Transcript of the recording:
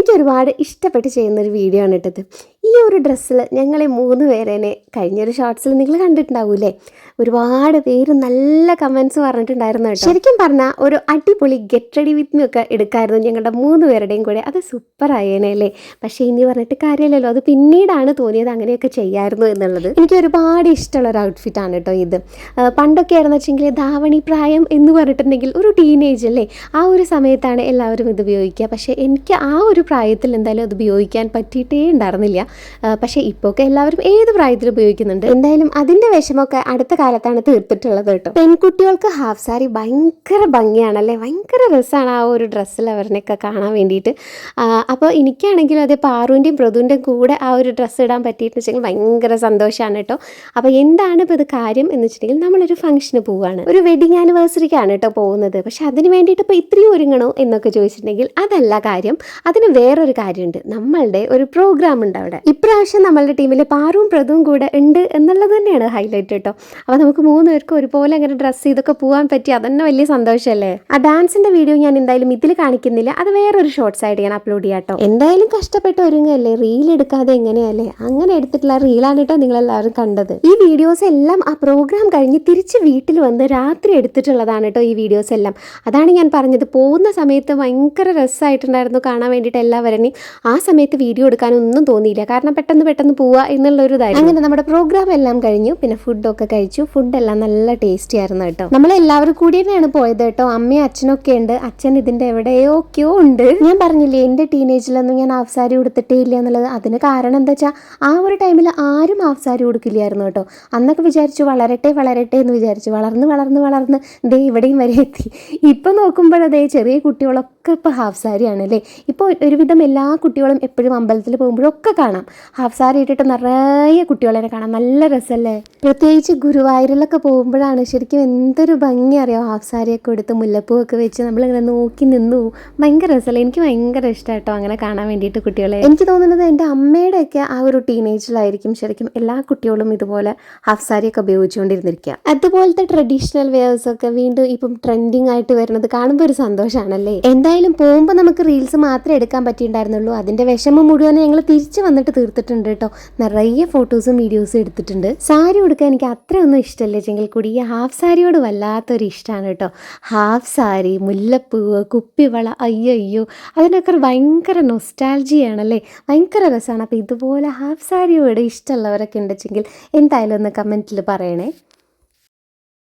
എനിക്കൊരുപാട് ഇഷ്ടപ്പെട്ട് ചെയ്യുന്നൊരു വീഡിയോ ആണ് ഇട്ടത്. ഈ ഒരു ഡ്രസ്സിൽ ഞങ്ങളെ 3 പേരേനെ കഴിഞ്ഞൊരു ഷോർട്സിൽ നിങ്ങൾ കണ്ടിട്ടുണ്ടാവൂലേ? ഒരുപാട് പേര് നല്ല കമൻസ് പറഞ്ഞിട്ടുണ്ടായിരുന്നു കേട്ടോ. ശരിക്കും പറഞ്ഞാൽ ഒരു അടിപൊളി ഗെറ്റ് റെഡി വിത്ത് മീ ഒക്കെ എടുക്കായിരുന്നു ഞങ്ങളുടെ 3 പേരുടെയും കൂടെ. അത് സൂപ്പർ ആയേനല്ലേ. പക്ഷേ ഇനി പറഞ്ഞിട്ട് കാര്യമില്ലല്ലോ, അത് പിന്നീടാണ് തോന്നിയത് അങ്ങനെയൊക്കെ ചെയ്യായിരുന്നു എന്നുള്ളത്. എനിക്ക് ഒരുപാട് ഇഷ്ടമുള്ള ഒരു ഔട്ട്ഫിറ്റാണ് കേട്ടോ ഇത്. പണ്ടൊക്കെ ആയിരുന്നു വെച്ചെങ്കിൽ ധാവണി പ്രായം എന്ന് പറഞ്ഞിട്ടുണ്ടെങ്കിൽ ഒരു ടീനേജ് അല്ലേ, ആ ഒരു സമയത്താണ് എല്ലാവരും ഇത് ഉപയോഗിക്കുക. പക്ഷേ എനിക്ക് ആ ഒരു പ്രായത്തിൽ എന്തായാലും അത് ഉപയോഗിക്കാൻ പറ്റിയിട്ടേ ഉണ്ടായിരുന്നില്ല. പക്ഷേ ഇപ്പോഴൊക്കെ എല്ലാവരും ഏത് പ്രായത്തിൽ ഉപയോഗിക്കുന്നുണ്ട്. എന്തായാലും അതിൻ്റെ വിഷമമൊക്കെ അടുത്ത കാലത്താണ് തീർത്തിട്ടുള്ളത് കേട്ടോ. പെൺകുട്ടികൾക്ക് ഹാഫ് സാരി ഭയങ്കര ഭംഗിയാണല്ലേ, ഭയങ്കര രസമാണ് ആ ഒരു ഡ്രസ്സിൽ അവരിനൊക്കെ കാണാൻ വേണ്ടിയിട്ട്. അപ്പോൾ എനിക്കാണെങ്കിലും അതേ പാറുവിൻ്റെയും പ്രതുവിൻ്റെയും കൂടെ ആ ഒരു ഡ്രസ്സ് ഇടാൻ പറ്റിയിട്ട് വെച്ചെങ്കിൽ ഭയങ്കര സന്തോഷമാണ് കേട്ടോ. അപ്പോൾ എന്താണ് ഇപ്പോൾ ഇത് കാര്യം എന്ന് വെച്ചിട്ടുണ്ടെങ്കിൽ നമ്മളൊരു ഫംഗ്ഷന് പോവുകയാണ്, ഒരു വെഡിങ് ആനിവേഴ്സറിക്കാണ് കേട്ടോ പോകുന്നത്. പക്ഷെ അതിന് വേണ്ടിയിട്ട് ഇപ്പോൾ ഇത്രയും ഒരുങ്ങണോ എന്നൊക്കെ ചോദിച്ചിട്ടുണ്ടെങ്കിൽ അതല്ല കാര്യം. അതിന് വേറൊരു കാര്യമുണ്ട്, നമ്മളുടെ ഒരു പ്രോഗ്രാം ഉണ്ട് അവിടെ. ഇപ്രാവശ്യം നമ്മളുടെ ടീമിൽ പാറുവും പ്രതുവും കൂടെ ഉണ്ട് എന്നുള്ളത് തന്നെയാണ് ഹൈലൈറ്റ് കേട്ടോ. അപ്പോൾ നമുക്ക് 3 പേർക്കും ഒരുപോലെ അങ്ങനെ ഡ്രസ്സ് ചെയ്തൊക്കെ പോകാൻ പറ്റി, അതന്നെ വലിയ സന്തോഷമല്ലേ. ആ ഡാൻസിൻ്റെ വീഡിയോ ഞാൻ എന്തായാലും ഇതിൽ കാണിക്കുന്നില്ല, അത് വേറൊരു ഷോർട്സ് ആയിട്ട് ഞാൻ അപ്ലോഡ് ചെയ്യാം കേട്ടോ. എന്തായാലും കഷ്ടപ്പെട്ട് ഒരുങ്ങല്ലേ, റീൽ എടുക്കാതെ എങ്ങനെയല്ലേ, അങ്ങനെ എടുത്തിട്ടുള്ള റീലാണ് കേട്ടോ നിങ്ങളെല്ലാവരും കണ്ടത്. ഈ വീഡിയോസ് എല്ലാം ആ പ്രോഗ്രാം കഴിഞ്ഞ് തിരിച്ച് വീട്ടിൽ വന്ന് രാത്രി എടുത്തിട്ടുള്ളതാണ് കേട്ടോ ഈ വീഡിയോസ് എല്ലാം. അതാണ് ഞാൻ പറഞ്ഞത്, പോകുന്ന സമയത്ത് ഭയങ്കര രസമായിട്ടുണ്ടായിരുന്നു കാണാൻ വേണ്ടിയിട്ട് എല്ലാവരെയും. ആ സമയത്ത് വീഡിയോ എടുക്കാനൊന്നും തോന്നിയില്ല, കാരണം പെട്ടെന്ന് പോവുക എന്നുള്ളൊരു ഇതായിരുന്നു. അങ്ങനെ നമ്മുടെ പ്രോഗ്രാം എല്ലാം കഴിഞ്ഞു, പിന്നെ ഫുഡൊക്കെ കഴിച്ചു. ഫുഡെല്ലാം നല്ല ടേസ്റ്റി ആയിരുന്നു കേട്ടോ. നമ്മളെല്ലാവരും കൂടി തന്നെയാണ് പോയത് കേട്ടോ. അമ്മയും അച്ഛനൊക്കെ ഉണ്ട്. അച്ഛൻ ഇതിൻ്റെ എവിടെയൊക്കെയോ ഉണ്ട്. ഞാൻ പറഞ്ഞില്ലേ എൻ്റെ ടീനേജിലൊന്നും ഞാൻ ഹാഫ് സാരി ഉടുത്തിട്ടേ ഇല്ല എന്നുള്ളത്. അതിന് കാരണം എന്താ വെച്ചാൽ ആ ഒരു ടൈമിൽ ആരും ഹാഫ് സാരി ഉടുക്കില്ലായിരുന്നു കേട്ടോ. അന്നൊക്കെ വിചാരിച്ചു വളരട്ടെ എന്ന് വിചാരിച്ചു. വളർന്ന് ദേ ഇവിടെയും വരെ എത്തി. ഇപ്പം നോക്കുമ്പോഴതേ ചെറിയ കുട്ടികളൊക്കെ ഇപ്പോൾ ഹാഫ് സാരി ആണല്ലേ. ഇപ്പോൾ ഒരുവിധം എല്ലാ കുട്ടികളും എപ്പോഴും അമ്പലത്തിൽ പോകുമ്പോഴൊക്കെ കാണാം ഹാഫ് സാരി ഇട്ടിട്ട് നിറയെ കുട്ടികളെ കാണാം. നല്ല രസമല്ലേ. പ്രത്യേകിച്ച് ഗുരുവായൂരിലൊക്കെ പോകുമ്പോഴാണ് ശരിക്കും എന്തൊരു ഭംഗി അറിയാം. ഹാഫ് സാരിയൊക്കെ എടുത്ത് മുല്ലപ്പൂവൊക്കെ വെച്ച് നമ്മളിങ്ങനെ നോക്കി നിന്നു. ഭയങ്കര രസമല്ലേ. എനിക്ക് ഭയങ്കര ഇഷ്ടം കേട്ടോ അങ്ങനെ കാണാൻ വേണ്ടിയിട്ട് കുട്ടികളെ. എനിക്ക് തോന്നുന്നത് എൻ്റെ അമ്മയുടെയൊക്കെ ആ ഒരു ടീനേജിലായിരിക്കും ശരിക്കും എല്ലാ കുട്ടികളും ഇതുപോലെ ഹാഫ് സാരിയൊക്കെ ഉപയോഗിച്ചുകൊണ്ടിരുന്നിരിക്കുക. അതുപോലത്തെ ട്രഡീഷണൽ വെയേഴ്സൊക്കെ വീണ്ടും ഇപ്പം ട്രെൻഡിങ് ആയിട്ട് വരുന്നത് കാണുമ്പോൾ ഒരു സന്തോഷമാണല്ലേ. എന്തായാലും പോകുമ്പോൾ നമുക്ക് റീൽസ് മാത്രമേ എടുക്കാൻ പറ്റിയിട്ടുണ്ടായിരുന്നുള്ളൂ. അതിൻ്റെ വിഷമം മുഴുവൻ ഞങ്ങൾ തിരിച്ച് വന്നിട്ട് തീർത്തിട്ടുണ്ട് കേട്ടോ. നിറയെ ഫോട്ടോസും വീഡിയോസും എടുത്തിട്ടുണ്ട്. സാരി ഉടുക്കാൻ എനിക്ക് അത്രയൊന്നും ഇഷ്ടമല്ല വെച്ചെങ്കിൽ കൂടി ഈ ഹാഫ് സാരിയോട് വല്ലാത്തൊരു ഇഷ്ടമാണ് കേട്ടോ. ഹാഫ് സാരി, മുല്ലപ്പൂവ്, കുപ്പിവള, അയ്യോ അതിനൊക്കെ ഭയങ്കര നൊസ്റ്റാൾജിയാണല്ലേ. ഭയങ്കര രസമാണ്. അപ്പോൾ ഇതുപോലെ ഹാഫ് സാരിയോട് ഇഷ്ടമുള്ളവരൊക്കെ ഉണ്ടെങ്കിൽ എന്തായാലും ഒന്ന് കമൻറ്റിൽ പറയണേ.